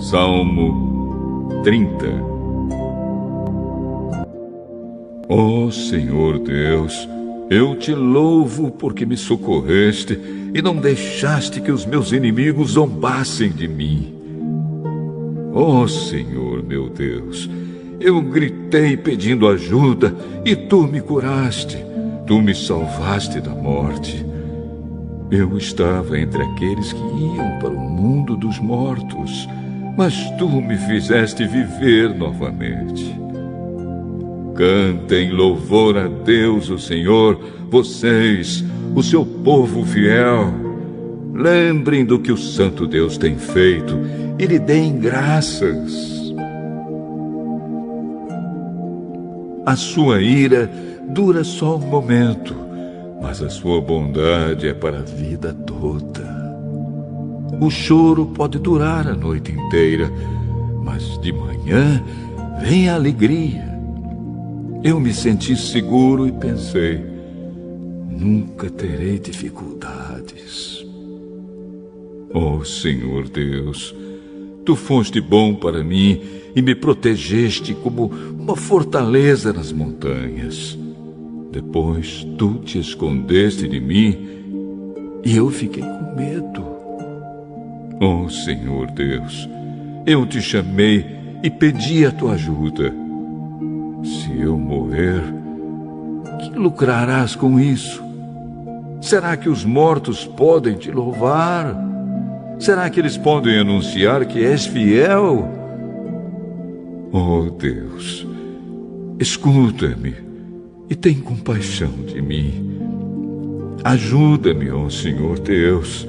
Salmo 30. Ó Senhor Deus, eu te louvo porque me socorreste e não deixaste que os meus inimigos zombassem de mim. Ó Senhor meu Deus, eu gritei pedindo ajuda e tu me curaste, tu me salvaste da morte. Eu estava entre aqueles que iam para o mundo dos mortos, mas tu me fizeste viver novamente. Cantem louvor a Deus, o Senhor, vocês, o seu povo fiel. Lembrem do que o Santo Deus tem feito e lhe deem graças. A sua ira dura só um momento, mas a sua bondade é para a vida toda. O choro pode durar a noite inteira, mas de manhã vem a alegria. Eu me senti seguro e pensei, nunca terei dificuldades. Ó Senhor Deus, tu foste bom para mim e me protegeste como uma fortaleza nas montanhas. Depois tu te escondeste de mim e eu fiquei com medo. Ó Senhor Deus, eu te chamei e pedi a tua ajuda. Se eu morrer, que lucrarás com isso? Será que os mortos podem te louvar? Será que eles podem anunciar que és fiel? Ó Deus, escuta-me e tem compaixão de mim. Ajuda-me, ó Senhor Deus.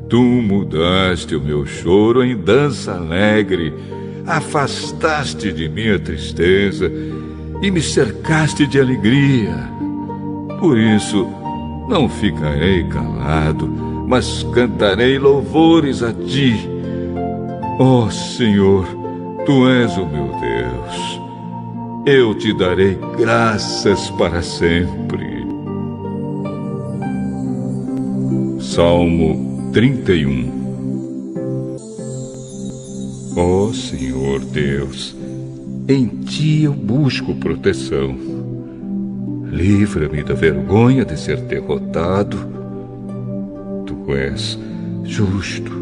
Tu mudaste o meu choro em dança alegre, afastaste de mim a tristeza e me cercaste de alegria. Por isso, não ficarei calado, mas cantarei louvores a ti. Ó Senhor, tu és o meu Deus. Eu te darei graças para sempre. Salmo 31. Ó Senhor Deus, em ti eu busco proteção. Livra-me da vergonha de ser derrotado. Tu és justo.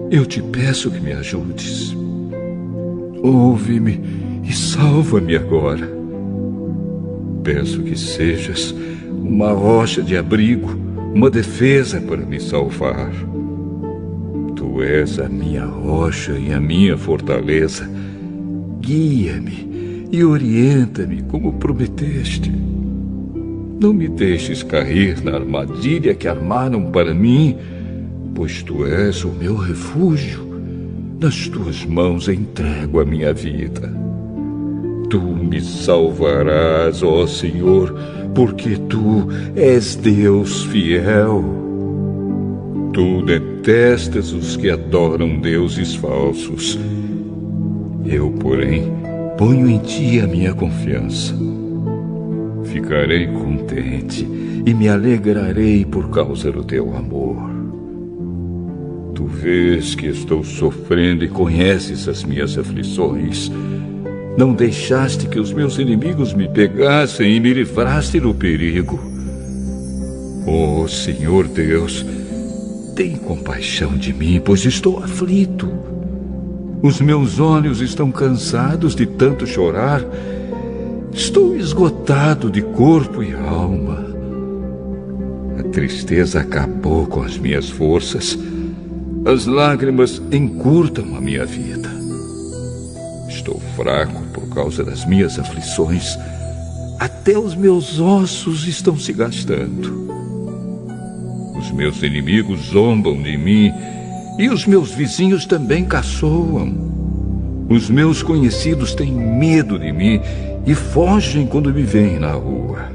Eu te peço que me ajudes. Ouve-me e salva-me agora. Peço que sejas uma rocha de abrigo, uma defesa para me salvar. Tu és a minha rocha e a minha fortaleza. Guia-me e orienta-me como prometeste. Não me deixes cair na armadilha que armaram para mim, pois tu és o meu refúgio. Nas tuas mãos entrego a minha vida. Tu me salvarás, ó Senhor, porque tu és Deus fiel. Tu detestas os que adoram deuses falsos. Eu, porém, ponho em ti a minha confiança. Ficarei contente e me alegrarei por causa do teu amor. Tu vês que estou sofrendo e conheces as minhas aflições. Não deixaste que os meus inimigos me pegassem e me livraste do perigo. Ó Senhor Deus, tem compaixão de mim, pois estou aflito. Os meus olhos estão cansados de tanto chorar. Estou esgotado de corpo e alma. A tristeza acabou com as minhas forças. As lágrimas encurtam a minha vida. Estou fraco por causa das minhas aflições. Até os meus ossos estão se gastando. Os meus inimigos zombam de mim e os meus vizinhos também caçoam. Os meus conhecidos têm medo de mim e fogem quando me veem na rua.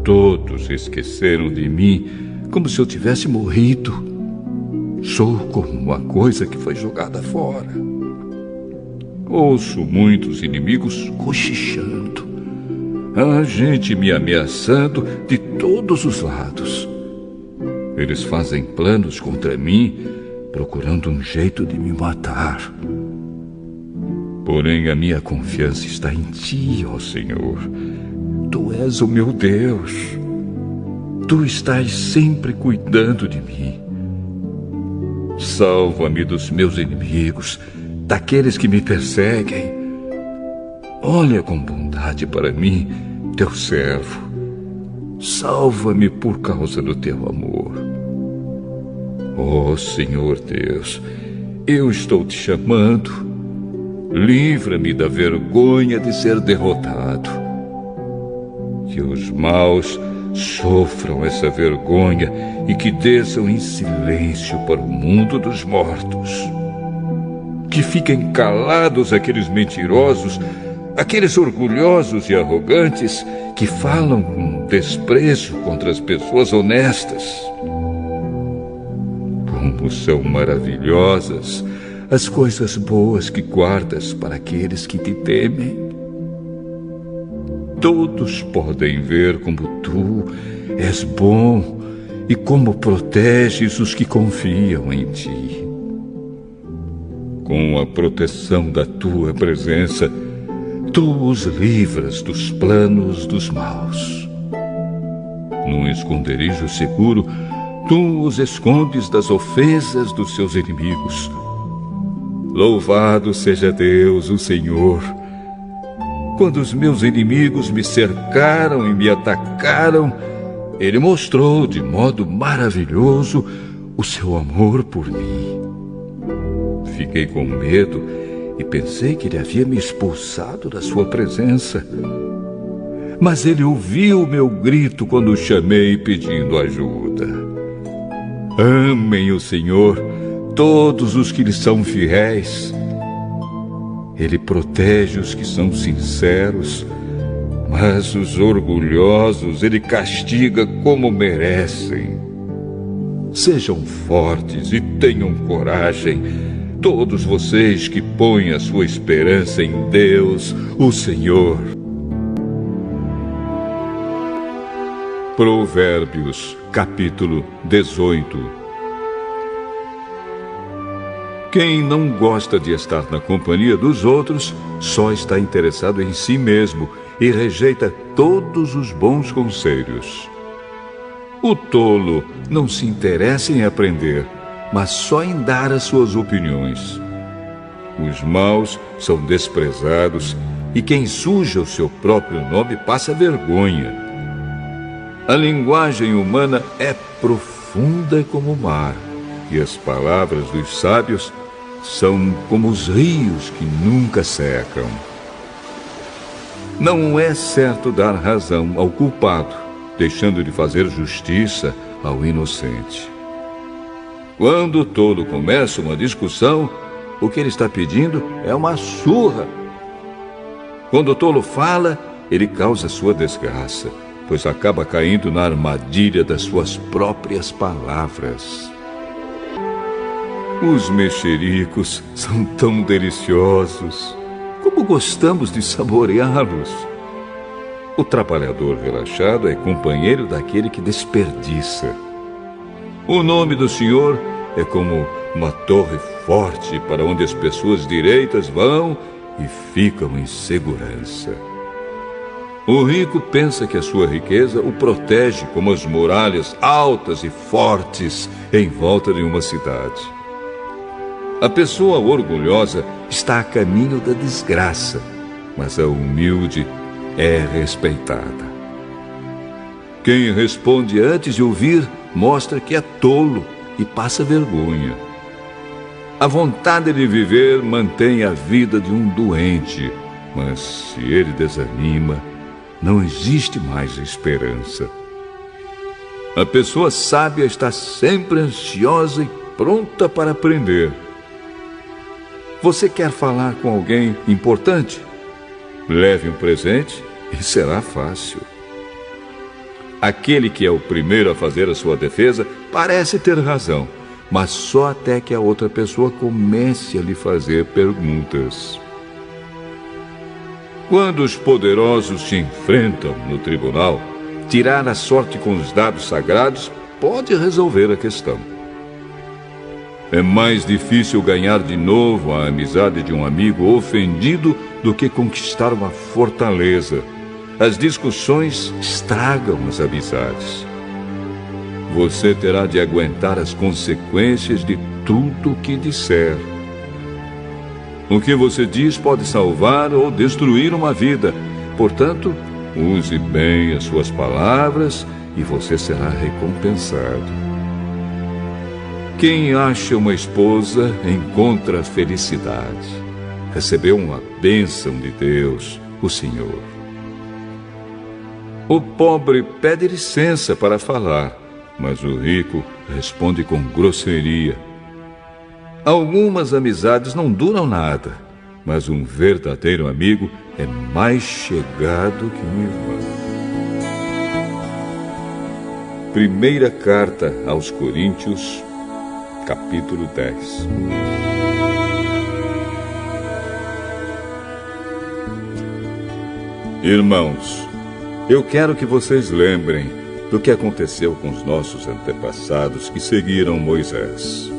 Todos esqueceram de mim como se eu tivesse morrido. Sou como uma coisa que foi jogada fora. Ouço muitos inimigos cochichando. Há gente me ameaçando de todos os lados. Eles fazem planos contra mim procurando um jeito de me matar. Porém, a minha confiança está em Ti, ó Senhor. Tu és o meu Deus. Tu estás sempre cuidando de mim. Salva-me dos meus inimigos, daqueles que me perseguem. Olha com bondade para mim, teu servo. Salva-me por causa do teu amor. Ó Senhor Deus, eu estou te chamando. Livra-me da vergonha de ser derrotado. Que os maus sofram essa vergonha e que desçam em silêncio para o mundo dos mortos. Que fiquem calados aqueles mentirosos, aqueles orgulhosos e arrogantes que falam com desprezo contra as pessoas honestas. Como são maravilhosas as coisas boas que guardas para aqueles que te temem. Todos podem ver como tu és bom e como proteges os que confiam em ti. Com a proteção da tua presença, tu os livras dos planos dos maus. Num esconderijo seguro, tu os escondes das ofensas dos seus inimigos. Louvado seja Deus, o Senhor. Quando os meus inimigos me cercaram e me atacaram, Ele mostrou de modo maravilhoso o seu amor por mim. Fiquei com medo e pensei que Ele havia me expulsado da sua presença. Mas Ele ouviu o meu grito quando o chamei pedindo ajuda. Amem o Senhor todos os que lhe são fiéis. Ele protege os que são sinceros, mas os orgulhosos Ele castiga como merecem. Sejam fortes e tenham coragem, todos vocês que põem a sua esperança em Deus, o Senhor. Provérbios, capítulo 18. Quem não gosta de estar na companhia dos outros, só está interessado em si mesmo e rejeita todos os bons conselhos. O tolo não se interessa em aprender, mas só em dar as suas opiniões. Os maus são desprezados e quem suja o seu próprio nome passa vergonha. A linguagem humana é profunda como o mar, e as palavras dos sábios são como os rios que nunca secam. Não é certo dar razão ao culpado, deixando de fazer justiça ao inocente. Quando o tolo começa uma discussão, o que ele está pedindo é uma surra. Quando o tolo fala, ele causa sua desgraça, pois acaba caindo na armadilha das suas próprias palavras. Os mexericos são tão deliciosos. Como gostamos de saboreá-los. O trabalhador relaxado é companheiro daquele que desperdiça. O nome do Senhor é como uma torre forte para onde as pessoas direitas vão e ficam em segurança. O rico pensa que a sua riqueza o protege como as muralhas altas e fortes em volta de uma cidade. A pessoa orgulhosa está a caminho da desgraça, mas a humilde é respeitada. Quem responde antes de ouvir mostra que é tolo e passa vergonha. A vontade de viver mantém a vida de um doente, mas se ele desanima, não existe mais esperança. A pessoa sábia está sempre ansiosa e pronta para aprender. Você quer falar com alguém importante? Leve um presente e será fácil. Aquele que é o primeiro a fazer a sua defesa parece ter razão, mas só até que a outra pessoa comece a lhe fazer perguntas. Quando os poderosos se enfrentam no tribunal, tirar a sorte com os dados sagrados pode resolver a questão. É mais difícil ganhar de novo a amizade de um amigo ofendido do que conquistar uma fortaleza. As discussões estragam as amizades. Você terá de aguentar as consequências de tudo o que disser. O que você diz pode salvar ou destruir uma vida. Portanto, use bem as suas palavras e você será recompensado. Quem acha uma esposa encontra a felicidade. Recebeu uma bênção de Deus, o Senhor. O pobre pede licença para falar, mas o rico responde com grosseria. Algumas amizades não duram nada, mas um verdadeiro amigo é mais chegado que um irmão. Primeira carta aos Coríntios, capítulo 10. Irmãos, eu quero que vocês lembrem do que aconteceu com os nossos antepassados que seguiram Moisés.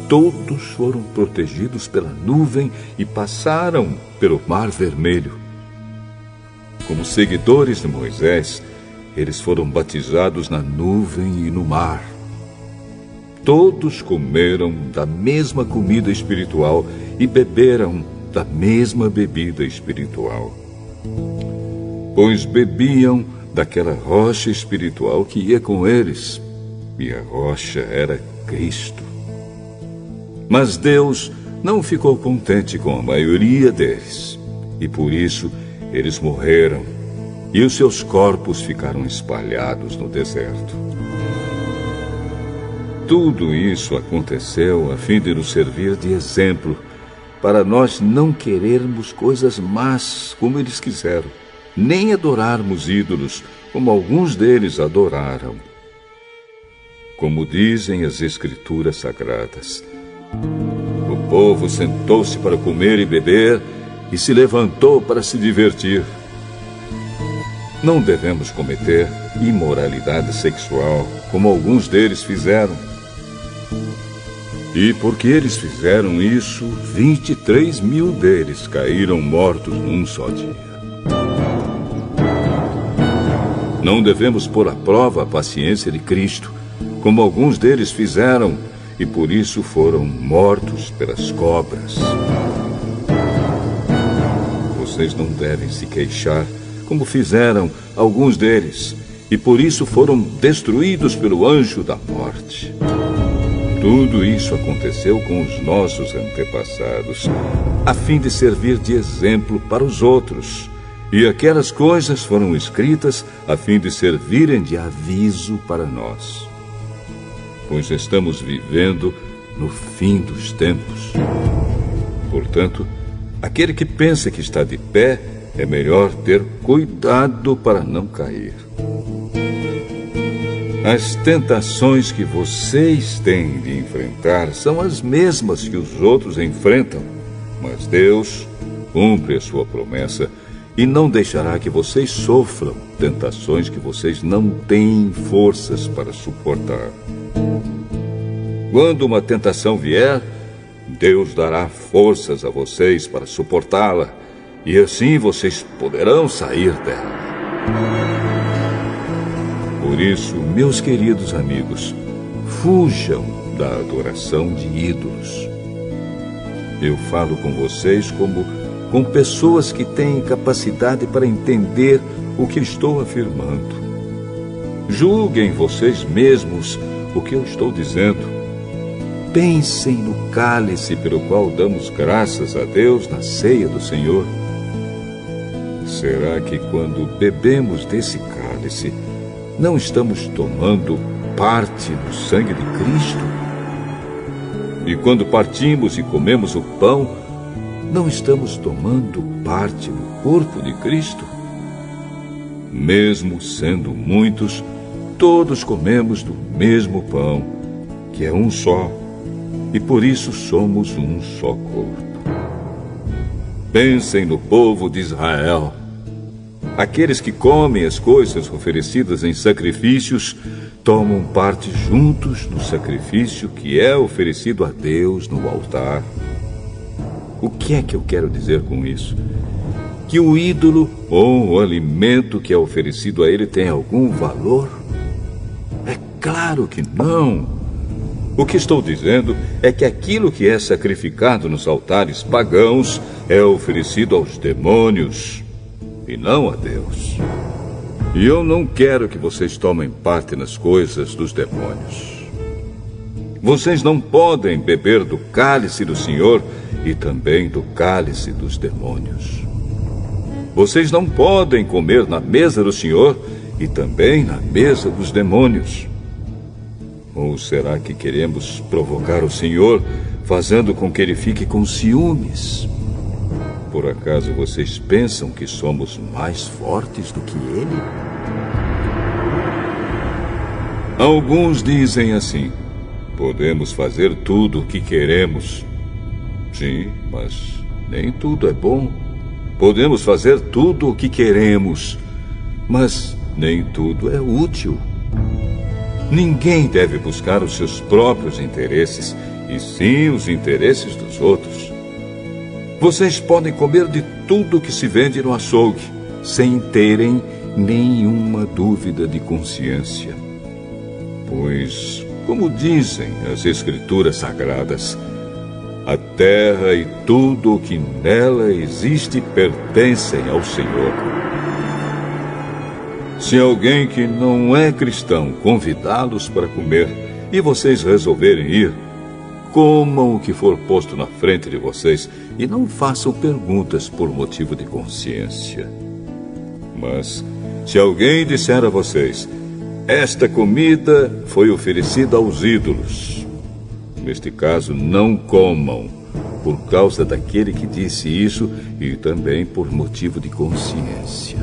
Todos foram protegidos pela nuvem e passaram pelo Mar Vermelho. Como seguidores de Moisés, eles foram batizados na nuvem e no mar. Todos comeram da mesma comida espiritual e beberam da mesma bebida espiritual. Pois bebiam daquela rocha espiritual que ia com eles, e a rocha era Cristo. Mas Deus não ficou contente com a maioria deles, e por isso eles morreram, e os seus corpos ficaram espalhados no deserto. Tudo isso aconteceu a fim de nos servir de exemplo, para nós não querermos coisas más como eles quiseram, nem adorarmos ídolos como alguns deles adoraram. Como dizem as Escrituras Sagradas, o povo sentou-se para comer e beber e se levantou para se divertir. Não devemos cometer imoralidade sexual, como alguns deles fizeram. E porque eles fizeram isso, 23 mil deles caíram mortos num só dia. Não devemos pôr à prova a paciência de Cristo, como alguns deles fizeram, e por isso foram mortos pelas cobras. Vocês não devem se queixar, como fizeram alguns deles, e por isso foram destruídos pelo anjo da morte. Tudo isso aconteceu com os nossos antepassados, a fim de servir de exemplo para os outros. E aquelas coisas foram escritas a fim de servirem de aviso para nós. Pois estamos vivendo no fim dos tempos. Portanto, aquele que pensa que está de pé, é melhor ter cuidado para não cair. As tentações que vocês têm de enfrentar são as mesmas que os outros enfrentam, mas Deus cumpre a sua promessa e não deixará que vocês sofram tentações que vocês não têm forças para suportar. Quando uma tentação vier, Deus dará forças a vocês para suportá-la, e assim vocês poderão sair dela. Por isso, meus queridos amigos, fujam da adoração de ídolos. Eu falo com vocês como com pessoas que têm capacidade para entender o que estou afirmando. Julguem vocês mesmos o que eu estou dizendo. Pensem no cálice pelo qual damos graças a Deus na ceia do Senhor. Será que quando bebemos desse cálice, não estamos tomando parte no sangue de Cristo? E quando partimos e comemos o pão, não estamos tomando parte no corpo de Cristo? Mesmo sendo muitos, todos comemos do mesmo pão, que é um só, e por isso somos um só corpo. Pensem no povo de Israel. Aqueles que comem as coisas oferecidas em sacrifícios tomam parte juntos no sacrifício que é oferecido a Deus no altar. O que é que eu quero dizer com isso? Que o ídolo ou o alimento que é oferecido a ele tem algum valor? É claro que não. O que estou dizendo é que aquilo que é sacrificado nos altares pagãos é oferecido aos demônios e não a Deus. E eu não quero que vocês tomem parte nas coisas dos demônios. Vocês não podem beber do cálice do Senhor e também do cálice dos demônios. Vocês não podem comer na mesa do Senhor e também na mesa dos demônios. Ou será que queremos provocar o Senhor, fazendo com que ele fique com ciúmes? Por acaso vocês pensam que somos mais fortes do que ele? Alguns dizem assim: podemos fazer tudo o que queremos. Sim, mas nem tudo é bom. Podemos fazer tudo o que queremos, mas nem tudo é útil. Ninguém deve buscar os seus próprios interesses, e sim os interesses dos outros. Vocês podem comer de tudo que se vende no açougue, sem terem nenhuma dúvida de consciência. Pois, como dizem as Escrituras Sagradas, a terra e tudo o que nela existe pertencem ao Senhor. Se alguém que não é cristão convidá-los para comer e vocês resolverem ir, comam o que for posto na frente de vocês e não façam perguntas por motivo de consciência. Mas, se alguém disser a vocês: esta comida foi oferecida aos ídolos, neste caso, não comam, por causa daquele que disse isso e também por motivo de consciência.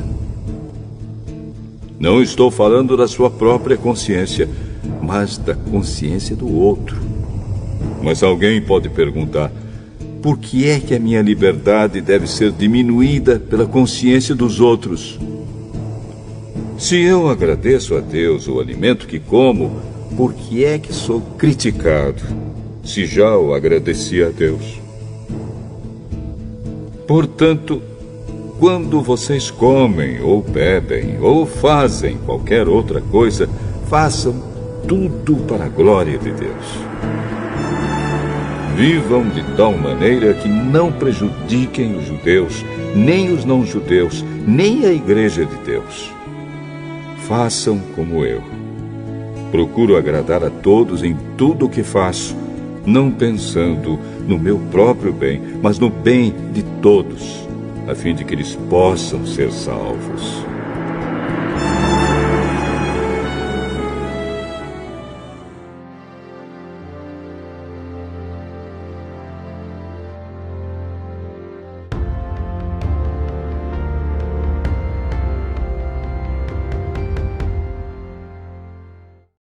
Não estou falando da sua própria consciência, mas da consciência do outro. Mas alguém pode perguntar: por que é que a minha liberdade deve ser diminuída pela consciência dos outros? Se eu agradeço a Deus o alimento que como, por que é que sou criticado, se já o agradeci a Deus? Portanto, quando vocês comem, ou bebem, ou fazem qualquer outra coisa, façam tudo para a glória de Deus. Vivam de tal maneira que não prejudiquem os judeus, nem os não-judeus, nem a Igreja de Deus. Façam como eu. Procuro agradar a todos em tudo o que faço, não pensando no meu próprio bem, mas no bem de todos, a fim de que eles possam ser salvos.